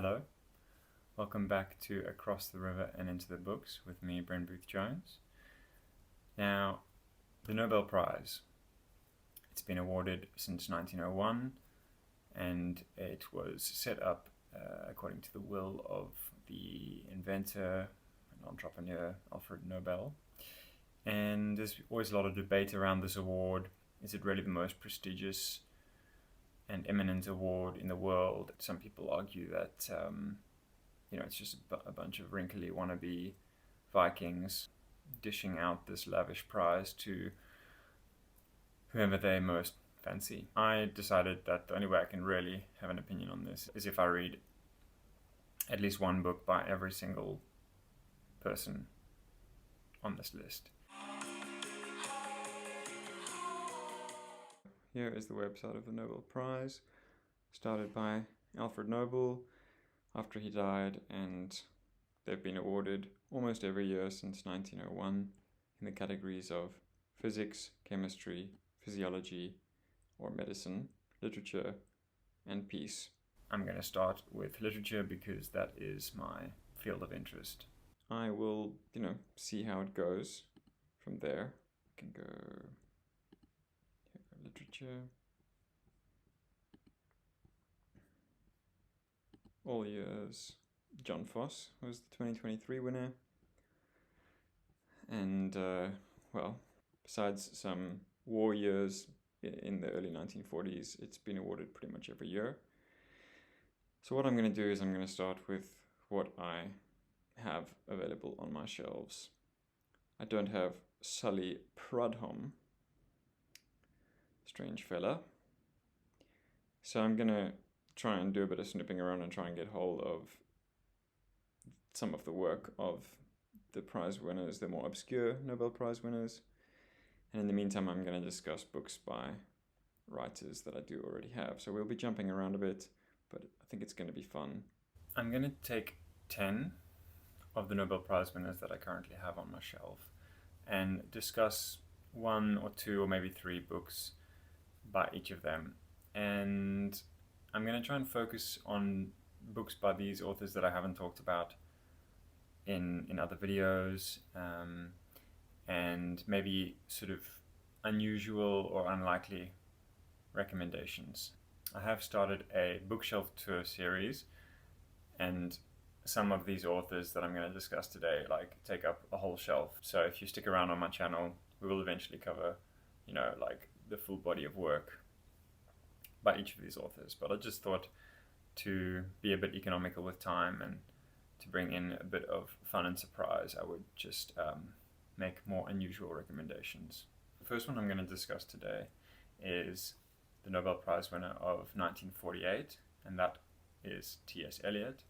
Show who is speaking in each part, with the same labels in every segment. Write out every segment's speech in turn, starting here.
Speaker 1: Hello, welcome back to Across the River and Into the Books with me, Brent Booth Jones. Now, the Nobel Prize. It's been awarded since 1901 and it was set up according to the will of the inventor and entrepreneur Alfred Nobel. And there's always a lot of debate around this award. Is it really the most prestigious and eminent award in the world? Some people argue that it's just a bunch of wrinkly wannabe Vikings dishing out this lavish prize to whoever they most fancy. I decided that the only way I can really have an opinion on this is if I read at least one book by every single person on this list. Here is the website of the Nobel Prize, started by Alfred Nobel after he died, and they've been awarded almost every year since 1901 in the categories of physics, chemistry, physiology, or medicine, literature, and peace. I'm going to start with literature because that is my field of interest. I will, see how it goes from there. I can go literature. All years. John Foss was the 2023 winner. And, besides some war years in the early 1940s, it's been awarded pretty much every year. So what I'm going to do is I'm going to start with what I have available on my shelves. I don't have Sully Prudhomme. Strange fella. So I'm going to try and do a bit of snooping around and try and get hold of some of the work of the prize winners, the more obscure Nobel Prize winners. And in the meantime, I'm going to discuss books by writers that I do already have. So we'll be jumping around a bit, but I think it's going to be fun. I'm going to take 10 of the Nobel Prize winners that I currently have on my shelf and discuss one or two or maybe three books by each of them. And I'm going to try and focus on books by these authors that I haven't talked about in other videos, and maybe sort of unusual or unlikely recommendations. I have started a bookshelf tour series, and some of these authors that I'm going to discuss today take up a whole shelf. So if you stick around on my channel, we will eventually cover the full body of work by each of these authors. But I just thought to be a bit economical with time and to bring in a bit of fun and surprise, I would just make more unusual recommendations. The first one I'm going to discuss today is the Nobel Prize winner of 1948, and that is T.S. Eliot.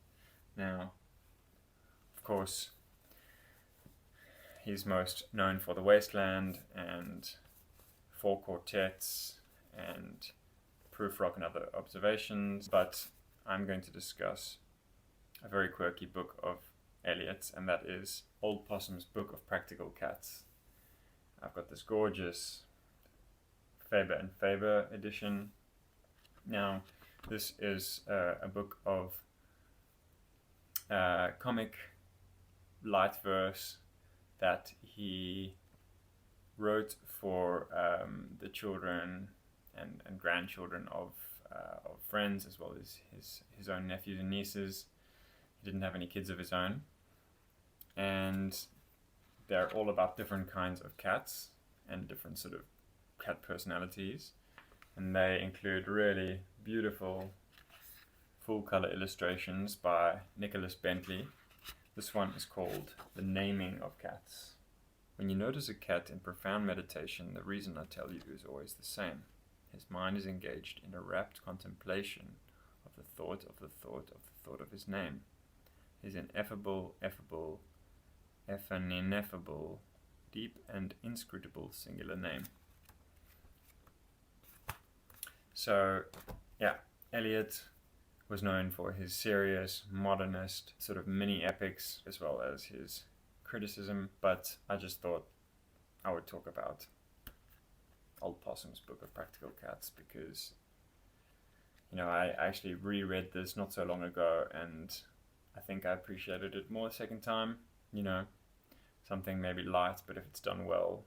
Speaker 1: Now, of course, he's most known for The Wasteland and Four Quartets and Proof, Rock and Other Observations, but I'm going to discuss a very quirky book of Eliot's, and that is Old Possum's Book of Practical Cats. I've got this gorgeous Faber and Faber edition. Now, this is a book of comic light verse that he wrote for the children and grandchildren of friends, as well as his own nephews and nieces. He didn't have any kids of his own, and they're all about different kinds of cats and different sort of cat personalities, and they include really beautiful full color illustrations by Nicholas Bentley. This one is called The Naming of Cats. When you notice a cat in profound meditation, the reason I tell you is always the same. His mind is engaged in a rapt contemplation of the thought of the thought of the thought of his name. His ineffable, ineffable, deep and inscrutable singular name. So, Eliot was known for his serious, modernist, sort of mini epics, as well as his criticism, but I just thought I would talk about Old Possum's Book of Practical Cats because I actually reread this not so long ago, and I think I appreciated it more the second time. Something maybe light, but if it's done well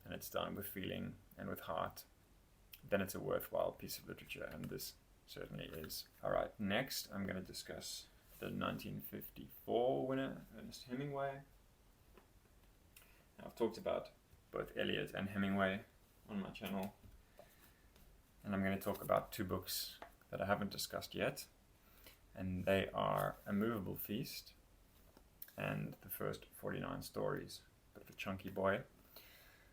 Speaker 1: and it's done with feeling and with heart, then it's a worthwhile piece of literature, and this certainly is. All right, next I'm going to discuss the 1954 winner, Ernest Hemingway. Now, I've talked about both Eliot and Hemingway on my channel, and I'm going to talk about two books that I haven't discussed yet, and they are A Movable Feast and the first 49 stories, bit of a chunky boy.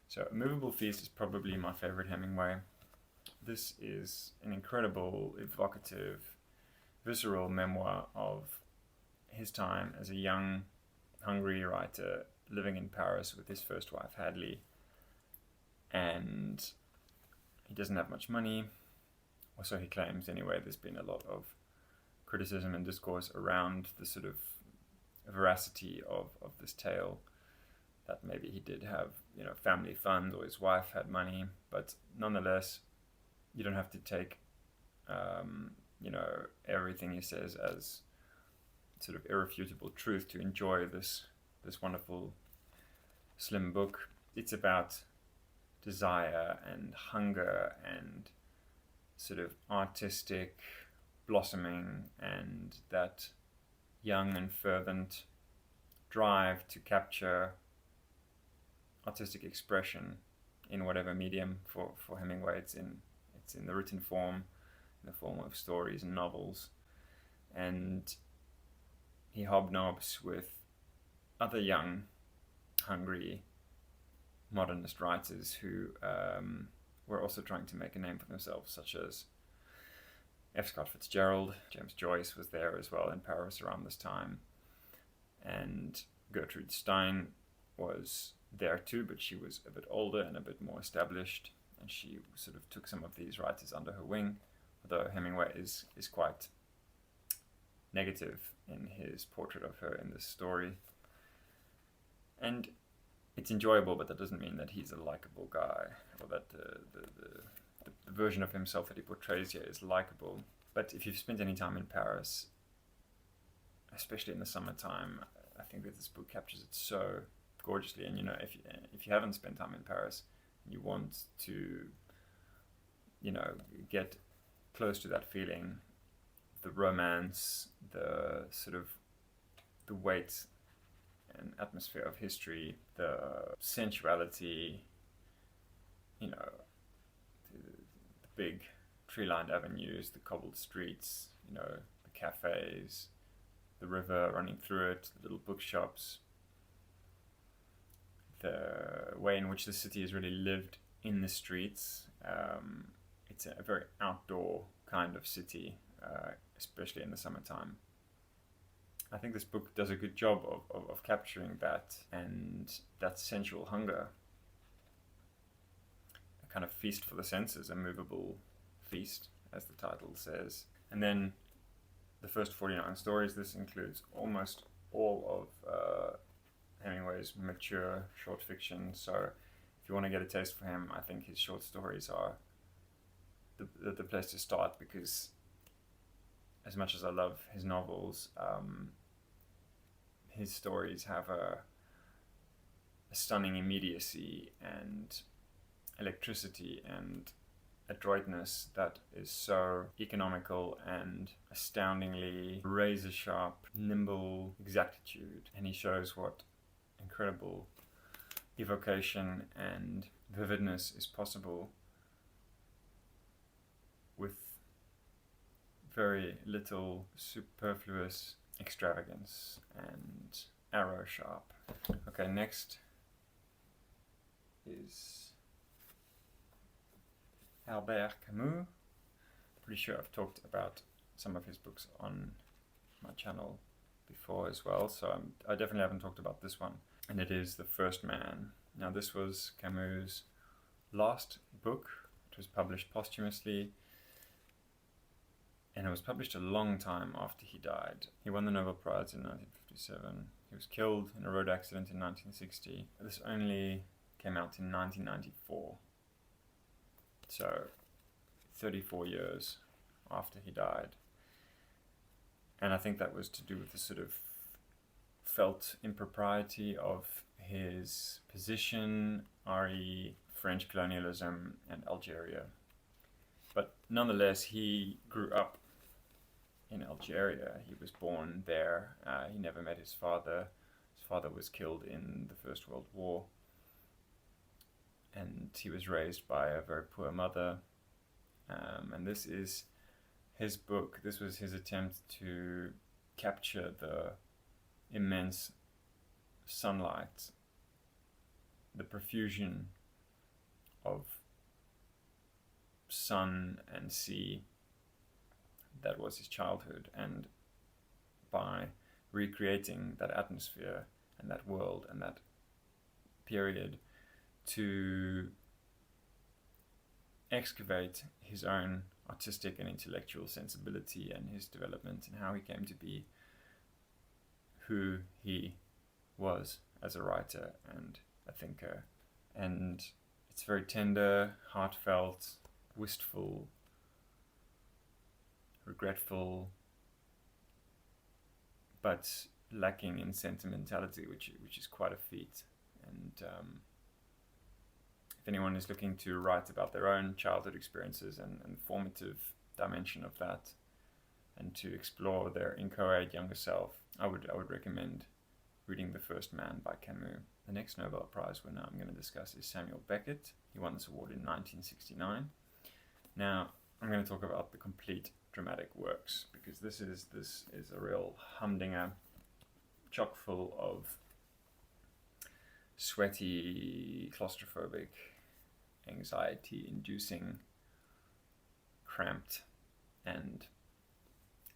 Speaker 1: So A Movable Feast is probably my favorite Hemingway. This is an incredible, evocative, visceral memoir of his time as a young, hungry writer living in Paris with his first wife, Hadley. And he doesn't have much money, or so he claims anyway. There's been a lot of criticism and discourse around the sort of veracity of this tale, that maybe he did have family funds or his wife had money, but nonetheless you don't have to take everything he says as sort of irrefutable truth to enjoy this wonderful slim book. It's about desire and hunger and sort of artistic blossoming, and that young and fervent drive to capture artistic expression in whatever medium. For Hemingway, it's in the written form, in the form of stories and novels, and he hobnobs with other young, hungry modernist writers who were also trying to make a name for themselves, such as F. Scott Fitzgerald. James Joyce was there as well in Paris around this time, and Gertrude Stein was there too, but she was a bit older and a bit more established, and she sort of took some of these writers under her wing, although Hemingway is quite negative in his portrait of her in this story. And it's enjoyable, but that doesn't mean that he's a likable guy, or that the version of himself that he portrays here is likable. But if you've spent any time in Paris, especially in the summertime, I think that this book captures it so gorgeously. And if you haven't spent time in Paris, and you want to get close to that feeling, the romance, the sort of the weight and atmosphere of history, the sensuality, the big tree-lined avenues, the cobbled streets, the cafes, the river running through it, the little bookshops, the way in which the city is really lived in the streets. It's a very outdoor kind of city, especially in the summertime. I think this book does a good job of capturing that, and that sensual hunger, a kind of feast for the senses, a movable feast, as the title says. And then the first 49 stories, this includes almost all of Hemingway's mature short fiction. So if you want to get a taste for him, I think his short stories are the place to start, because as much as I love his novels, his stories have a stunning immediacy and electricity and adroitness that is so economical and astoundingly razor-sharp, nimble exactitude. And he shows what incredible evocation and vividness is possible with very little superfluous extravagance and arrow sharp. Okay, next is Albert Camus. Pretty sure I've talked about some of his books on my channel before as well, so I definitely haven't talked about this one, and it is The First Man. Now, this was Camus' last book. It was published posthumously, and it was published a long time after he died. He won the Nobel Prize in 1957. He was killed in a road accident in 1960. This only came out in 1994. So 34 years after he died. And I think that was to do with the sort of felt impropriety of his position, re French colonialism and Algeria. But nonetheless, he grew up in Algeria. He was born there. He never met his father. His father was killed in the First World War. And he was raised by a very poor mother. And this is his book. This was his attempt to capture the immense sunlight, the profusion of sun and sea that was his childhood, and by recreating that atmosphere and that world and that period to excavate his own artistic and intellectual sensibility and his development and how he came to be who he was as a writer and a thinker. And it's very tender, heartfelt, wistful, regretful, but lacking in sentimentality, which is quite a feat. And if anyone is looking to write about their own childhood experiences and formative dimension of that, and to explore their inchoate younger self, I would recommend reading The First Man by Camus. The next Nobel Prize winner I'm going to discuss is Samuel Beckett. He won this award in 1969. Now, I'm going to talk about the complete dramatic works, because this is a real humdinger, chock full of sweaty, claustrophobic, anxiety-inducing, cramped, and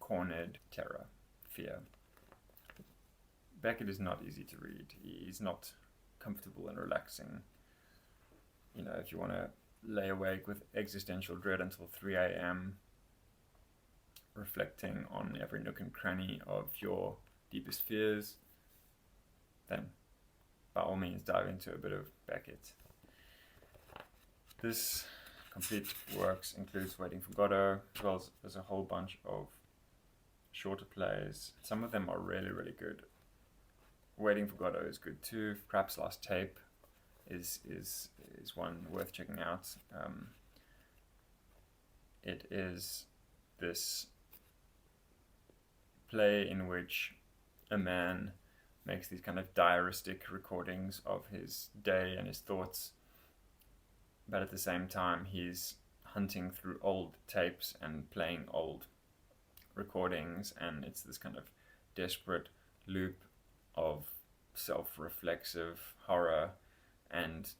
Speaker 1: cornered terror, fear. Beckett is not easy to read. He's not comfortable and relaxing. You know, if you want to lay awake with existential dread until 3 a.m., reflecting on every nook and cranny of your deepest fears, then by all means dive into a bit of Beckett. This complete works includes Waiting for Godot, as well as a whole bunch of shorter plays. Some of them are really, really good. Waiting for Godot is good too. Perhaps Last Tape is one worth checking out. It is this play in which a man makes these kind of diaristic recordings of his day and his thoughts, but at the same time he's hunting through old tapes and playing old recordings, and it's this kind of desperate loop of self-reflexive horror and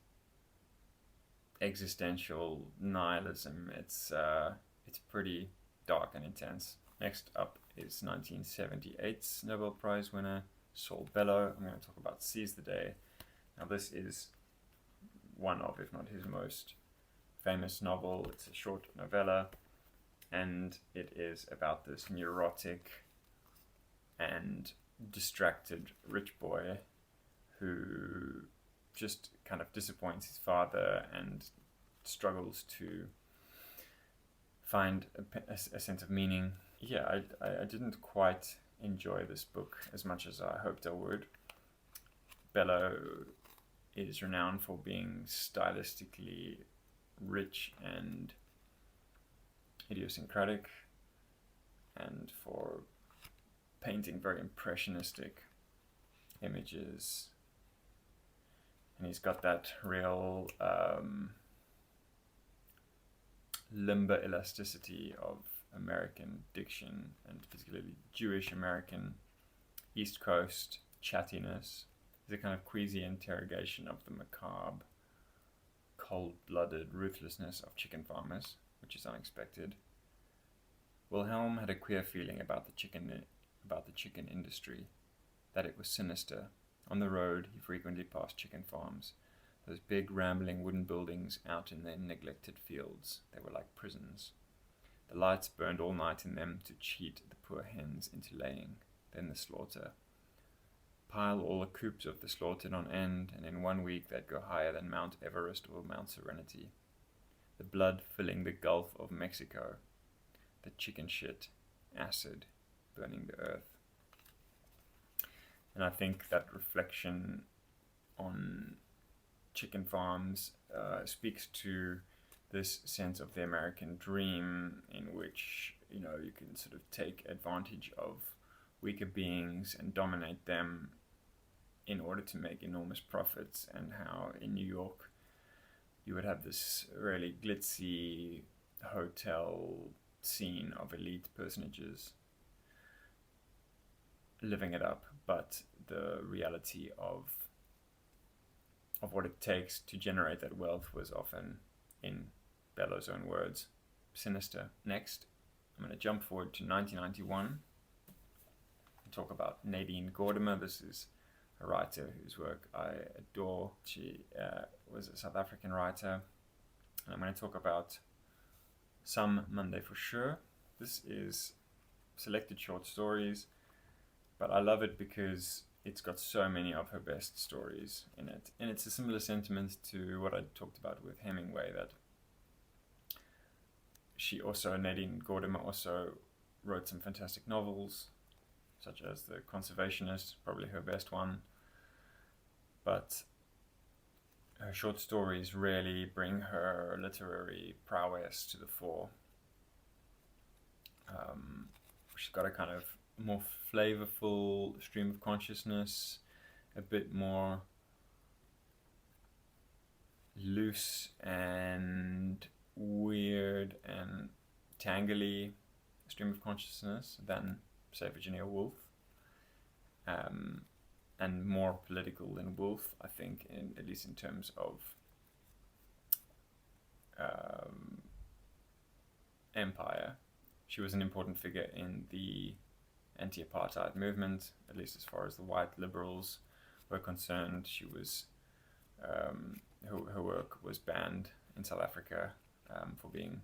Speaker 1: existential nihilism. It's pretty dark and intense. Next up is 1978's Nobel Prize winner Saul Bellow. I'm going to talk about Seize the Day. Now this is one of, if not his most famous novel. It's a short novella, and it is about this neurotic and distracted rich boy who just kind of disappoints his father and struggles to find a sense of meaning. Yeah, I didn't quite enjoy this book as much as I hoped I would. Bellow is renowned for being stylistically rich and idiosyncratic, and for painting very impressionistic images. And he's got that real limber elasticity of American diction, and particularly Jewish American East Coast chattiness. It's a kind of queasy interrogation of the macabre, cold-blooded ruthlessness of chicken farmers, which is unexpected. Wilhelm had a queer feeling about the chicken industry, that it was sinister. On the road, he frequently passed chicken farms, those big rambling wooden buildings out in their neglected fields. They were like prisons. The lights burned all night in them to cheat the poor hens into laying, then the slaughter. Pile all the coops of the slaughtered on end, and in 1 week they'd go higher than Mount Everest or Mount Serenity. The blood filling the Gulf of Mexico. the chicken shit acid burning the earth. And I think that reflection on chicken farms speaks to this sense of the American dream, in which, you know, you can sort of take advantage of weaker beings and dominate them in order to make enormous profits, and how in New York you would have this really glitzy hotel scene of elite personages living it up, but the reality of what it takes to generate that wealth was often, in Bellow's own words, sinister. Next, I'm going to jump forward to 1991 and talk about Nadine Gordimer. This is a writer whose work I adore. She was a South African writer, and I'm going to talk about Some Monday for Sure. This is selected short stories, but I love it because it's got so many of her best stories in it. And it's a similar sentiment to what I talked about with Hemingway, that Nadine Gordimer also wrote some fantastic novels, such as The Conservationist, probably her best one. But her short stories really bring her literary prowess to the fore. She's got a kind of more flavorful stream of consciousness, a bit more loose and weird and tangly stream of consciousness than, say, Virginia Woolf, and more political than Woolf, I think, at least in terms of empire. She was an important figure in the anti-apartheid movement, at least as far as the white liberals were concerned. She was her work was banned in South Africa for being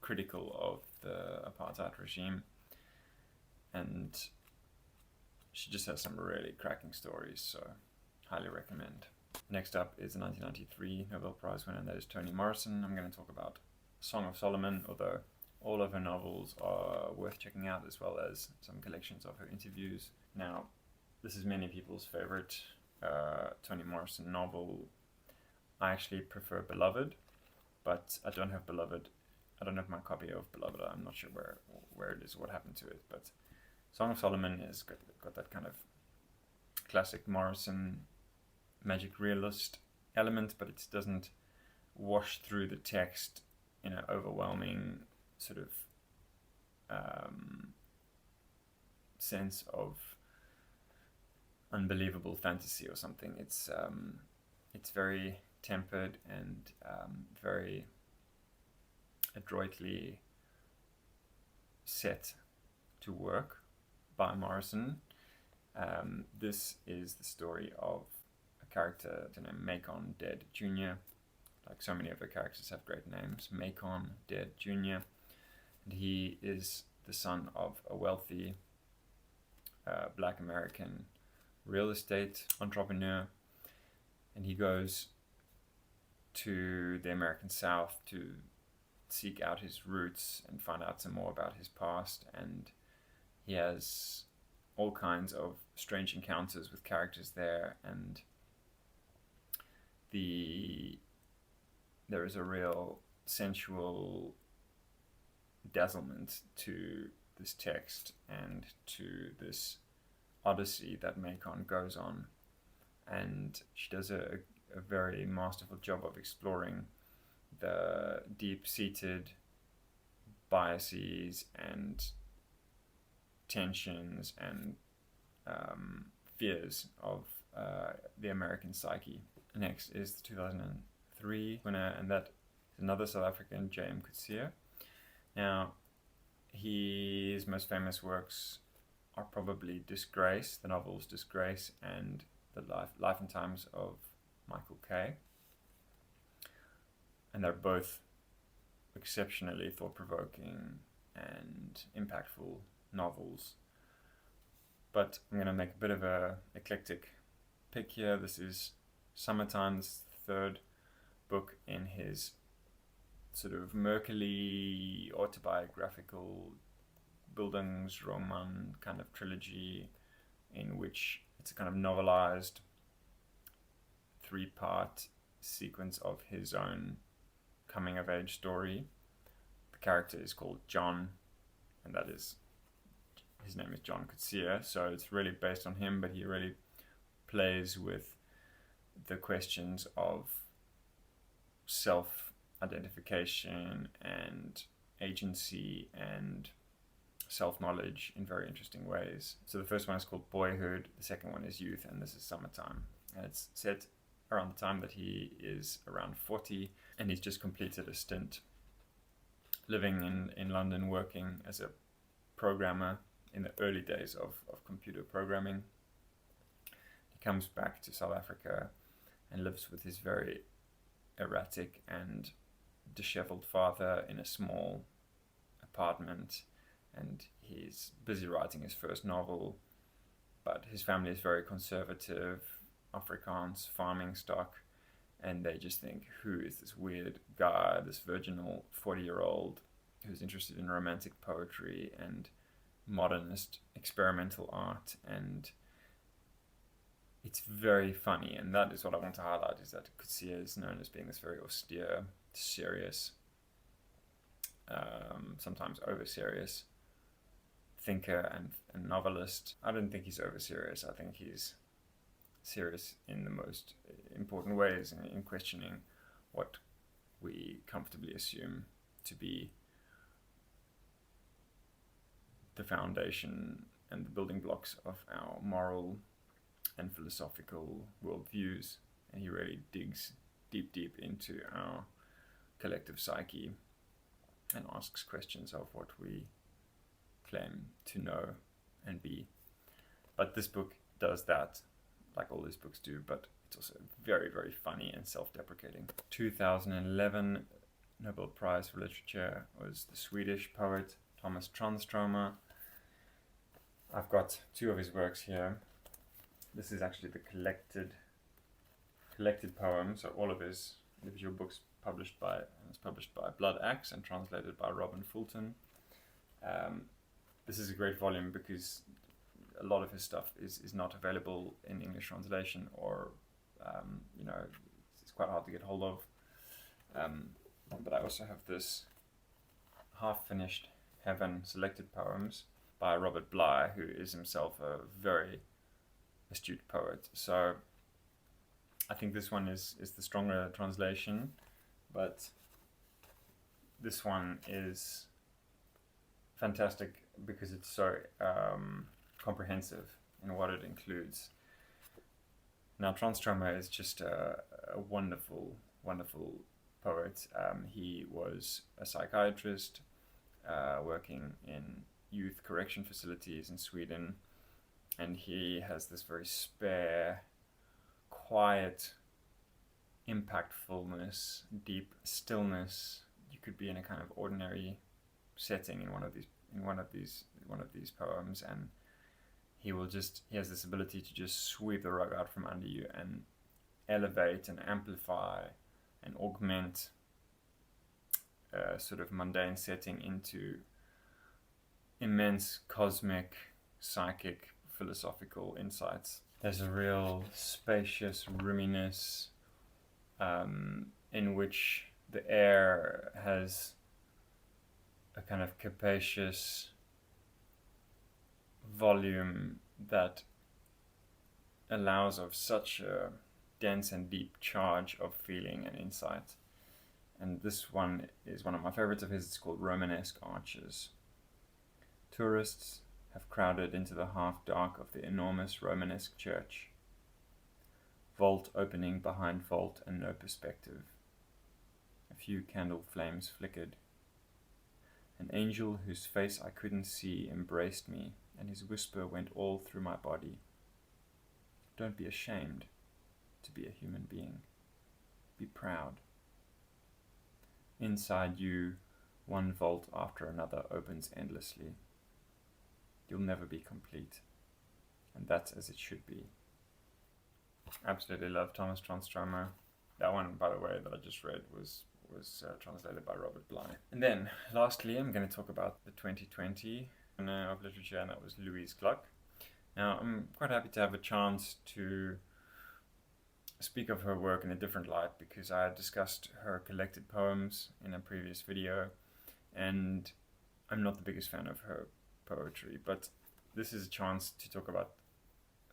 Speaker 1: critical of the apartheid regime, and she just has some really cracking stories, so highly recommend. Next up is the 1993 Nobel Prize winner, and that is Toni Morrison. I'm going to talk about Song of Solomon, although all of her novels are worth checking out, as well as some collections of her interviews. Now, this is many people's favorite Toni Morrison novel. I actually prefer Beloved, but I don't have Beloved. I don't have my copy of Beloved. I'm not sure where it is, what happened to it. But Song of Solomon has got that kind of classic Morrison magic realist element, but it doesn't wash through the text in an overwhelming sort of sense of unbelievable fantasy or something. It's very tempered and very adroitly set to work by Morrison. This is the story of a character named Macon Dead Jr. Like so many of her characters have great names. Macon Dead Jr. And he is the son of a wealthy black American real estate entrepreneur, and he goes to the American South to seek out his roots and find out some more about his past, and he has all kinds of strange encounters with characters there, and there is a real sensual dazzlement to this text and to this odyssey that Macon goes on, and she does a very masterful job of exploring the deep-seated biases and tensions and fears of the American psyche. Next is the 2003 winner, and that is another South African, J.M. Coetzee. Now, his most famous works are probably Disgrace, the novels Disgrace, and the Life and Times of Michael Kay. And they're both exceptionally thought-provoking and impactful novels. But I'm going to make a bit of a eclectic pick here. This is Summertime's third book in his sort of murkily autobiographical Bildungsroman kind of trilogy, in which it's a kind of novelized 3-part sequence of his own coming of age story. The character is called John, and that is, his name is John Coetzee, so it's really based on him, but he really plays with the questions of self-identification and agency and self-knowledge in very interesting ways. So the first one is called Boyhood, the second one is Youth, and this is Summertime. And it's set around the time that he is around 40, and he's just completed a stint living in London, working as a programmer in the early days of computer programming. He comes back to South Africa and lives with his very erratic and disheveled father in a small apartment, and he's busy writing his first novel, but his family is very conservative, Afrikaans, farming stock, and they just think, who is this weird guy, this virginal 40-year-old who's interested in romantic poetry and modernist experimental art? And it's very funny, and that is what I want to highlight, is that Coetzee is known as being this very austere, serious, sometimes over-serious thinker and novelist. I don't think he's over-serious. I think he's serious in the most important ways, in questioning what we comfortably assume to be the foundation and the building blocks of our moral and philosophical worldviews. And he really digs deep into our collective psyche and asks questions of what we claim to know and be. But this book does that, like all these books do, but it's also very, very funny and self-deprecating. 2011 Nobel Prize for Literature was the Swedish poet Thomas Tranströmer. I've got 2 of his works here. This is actually the collected poems, so all of his individual books published by Blood Axe and translated by Robin Fulton. This is a great volume because a lot of his stuff is not available in English translation, or it's quite hard to get hold of. But I also have this half-finished Heaven selected poems by Robert Bly, who is himself a very astute poet. So I think this one is the stronger translation, but this one is fantastic because it's so comprehensive in what it includes. Now, Tranströmer is just a wonderful, wonderful poet. He was a psychiatrist working in youth correction facilities in Sweden, and he has this very spare, quiet impactfulness, deep stillness. You could be in a kind of ordinary setting in one of these poems, and he has this ability to just sweep the rug out from under you and elevate and amplify and augment a sort of mundane setting into immense cosmic, psychic, philosophical insights. There's a real spacious roominess in which the air has a kind of capacious volume that allows of such a dense and deep charge of feeling and insight. And this one is one of my favorites of his. It's called Romanesque Arches. Tourists have crowded into the half-dark of the enormous Romanesque church. Vault opening behind vault and no perspective. A few candle flames flickered. An angel whose face I couldn't see embraced me, and his whisper went all through my body. Don't be ashamed to be a human being. Be proud. Inside you, one vault after another opens endlessly. You'll never be complete, and that's as it should be. Absolutely love Thomas Tranströmer. That one, by the way, that I just read was was translated by Robert Bly. And then, lastly, I'm going to talk about the 2020 winner of literature, and that was Louise Gluck. Now, I'm quite happy to have a chance to speak of her work in a different light, because I had discussed her collected poems in a previous video, and I'm not the biggest fan of her poetry, but this is a chance to talk about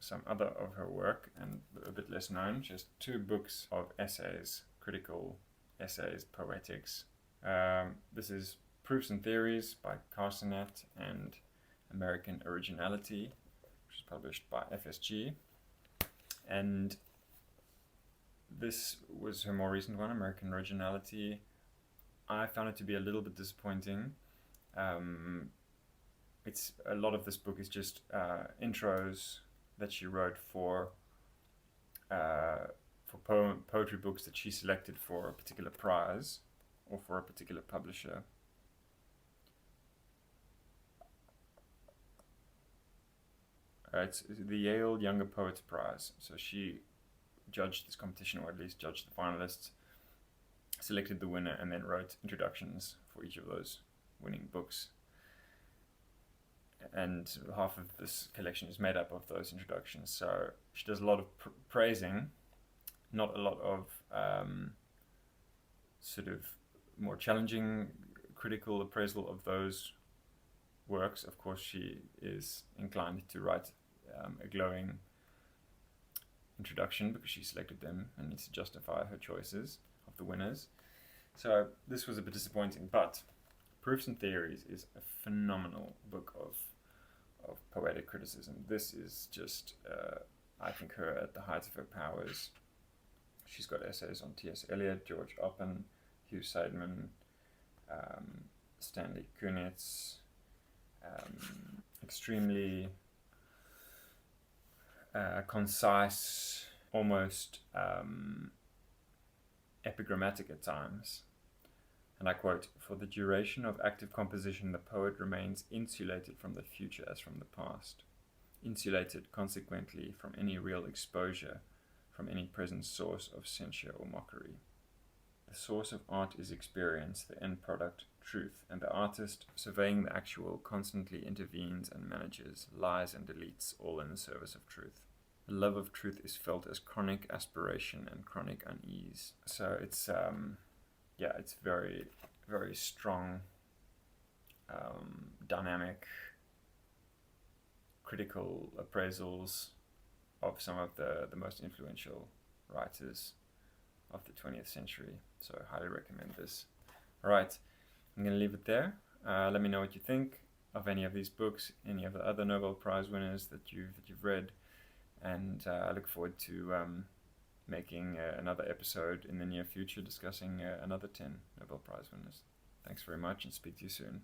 Speaker 1: some other of her work, and a bit less known, just 2 books of essays, critical essays, poetics. This is Proofs and Theories by Carsonet and American Originality, which is published by FSG. And this was her more recent one, American Originality. I found it to be a little bit disappointing. It's a lot of this book is just intros that she wrote for poetry books that she selected for a particular prize or for a particular publisher. It's the Yale Younger Poets Prize. So she judged this competition, or at least judged the finalists, selected the winner, and then wrote introductions for each of those winning books. And half of this collection is made up of those introductions. So she does a lot of praising, not a lot of sort of more challenging critical appraisal of those works. Of course, she is inclined to write a glowing introduction because she selected them and needs to justify her choices of the winners. So this was a bit disappointing, but Proofs and Theories is a phenomenal book of poetic criticism. This is just, I think, her at the height of her powers. She's got essays on T.S. Eliot, George Oppen, Hugh Seidman, Stanley Kunitz, extremely concise, almost epigrammatic at times. And I quote, "For the duration of active composition, the poet remains insulated from the future as from the past, insulated, consequently, from any real exposure, from any present source of censure or mockery. The source of art is experience, the end product, truth, and the artist, surveying the actual, constantly intervenes and manages, lies and deletes, all in the service of truth. The love of truth is felt as chronic aspiration and chronic unease." So it's it's very, very strong, dynamic, critical appraisals of some of the most influential writers of the 20th century. So I highly recommend this. Alright, I'm going to leave it there. Let me know what you think of any of these books, any of the other Nobel Prize winners that you've read, and I look forward to making another episode in the near future discussing another 10 Nobel Prize winners. Thanks very much, and speak to you soon.